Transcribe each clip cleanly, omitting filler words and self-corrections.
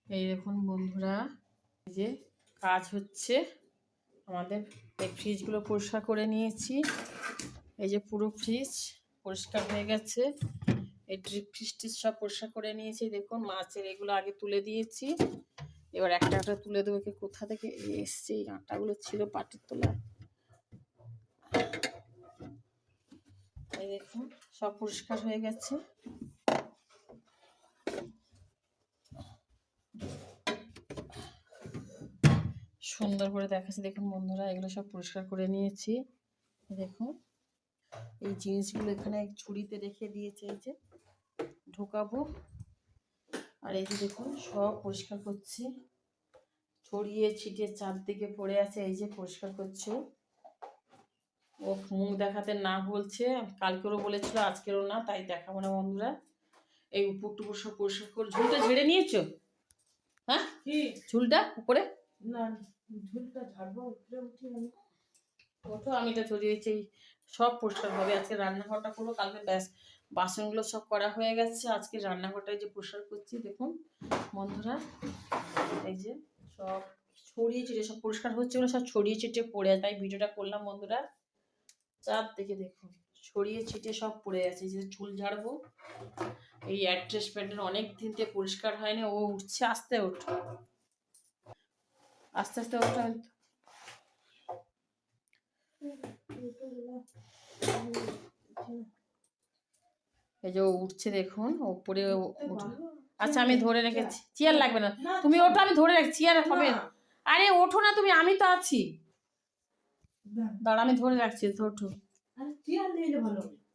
এই দেখুন বন্ধুরা, এই যে কাজ হচ্ছে আমাদের। এই ফ্রিজগুলো পরিষ্কার করে নিয়েছি। এই যে পুরো ফ্রিজ পরিষ্কার হয়ে গেছে। এই ডিপ ফ্রিজ সব পরিষ্কার করে নিয়েছি। দেখুন মাছের এগুলো আগে তুলে দিয়েছি, এবার একটা একটা তুলে দেবো। কোথা থেকে এসছে এই আটাগুলো, ছিল পাটির তলায়। এই দেখুন সব পরিষ্কার হয়ে গেছে। সুন্দর করে দেখাচ্ছি দেখুন বন্ধুরা, এগুলো সব পরিষ্কার করে নিয়েছি। দেখুন এই জিনিসগুলো এখানে ছুরিতে রেখে দিয়েছে, এই যে ঢোকাবো। আর এই যে দেখুন সব পরিষ্কার করছি, ছড়িয়ে ছিটিয়ে চারদিকে পড়ে আছে। এই যে পরিষ্কার করছে। ও মুখ দেখাতে না বলছে, কালকেরও বলেছিল আজকেরও না, তাই দেখাবো না বন্ধুরা। এই উপর টুপুর সব পরিষ্কার করে। ঝুলটা ঝেড়ে নিয়েছো? হ্যাঁ, কি ঝুলটা উপরে? না, ঝুলটা ঝাড়বো, উপরে উঠি আমি। ওঠো, আমি এটা ছড়িয়েছি। সব পরিষ্কার হবে। আজকে রান্নাঘরটা করবো, কালকে ব্যাস বাসনগুলো সব করা হয়ে গেছে। আজকে রান্নাঘরটাই যে পরিষ্কার করছি দেখুন বন্ধুরা। এই যে সব ছড়িয়ে ছিটিয়ে সব পরিষ্কার হচ্ছে, ওগুলো সব ছড়িয়ে ছিটিয়ে পড়ে আছে, তাই ভিডিওটা করলাম বন্ধুরা। চারদিকে দেখুন ছড়িয়ে ছিটিয়ে সব পড়ে আছে। যে চুল ঝাড়বো, এই অ্যাড্রেস প্যান্টের অনেক দিন থেকে পরিষ্কার হয়নি। ও উঠছে, আস্তে ওঠ, আস্তে আস্তে ওঠ। এই যে উঠছে দেখুন উপরে। আচ্ছা আমি ধরে রেখেছি, চেয়ার লাগবে না, তুমি ওঠো, আমি ধরে রাখছি। চেয়ার হবে? আরে ওঠো না তুমি, আমি তো আছি। দাঁড়া আমি ধরে রাখছি, ওঠো।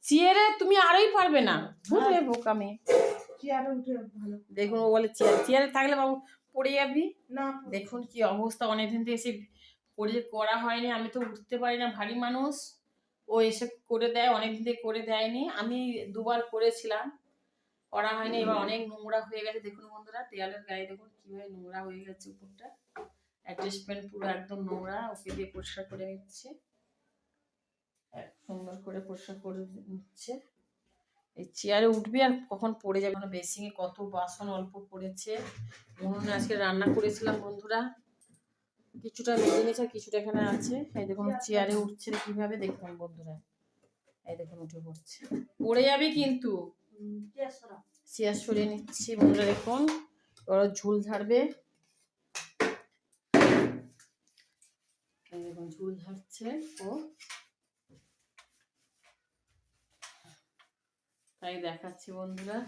চেয়ারে তুমি আরোই পারবে না, ধরে বোকামি। দেখুন ও বলে চেয়ারে থাকলে বাবু পড়ে যাবি না। দেখুন কি অবস্থা, অনেকদিন থেকে এসে করা হয়নি। আমি তো উঠতে পারি না, ভারী মানুষ। ও এসে করে দেয়, অনেকদিন থেকে করে দেয়নি। আমি দুবার করেছিলাম, করা হয়নি। এবার অনেক নোংরা হয়ে গেছে দেখুন বন্ধুরা। দেয়ালের গায়ে দেখুন কিভাবে নোংরা হয়ে গেছে উপরটা। অ্যাডজাস্টমেন্ট পুরো একদম নোংরা। ওকে দিয়ে পরিষ্কার করে নিচ্ছে, সুন্দর করে পরিষ্কার করে নিচ্ছে। এই চেয়ারে উঠবি আর কখন পড়ে যাবে। বেসিনে কত বাসন অল্প পড়েছে। মনে আজকে রান্না করেছিলাম বন্ধুরা, কিছুটা মেজে নিয়েছে, কিছুটা এখানে আছে। এই দেখুন চেয়ারে উঠছে কিভাবে, দেখুন বন্ধুরা। এই দেখুন উঠে পড়ছে, পড়ে যাবে কিন্তু। চেয়ার সরিয়ে নিচ্ছি বন্ধুরা। দেখুন ওরা ঝুল ঝাড়বে। এই দেখুন ঝুল ঝাড়ছে ও, তাই দেখাচ্ছি বন্ধুরা।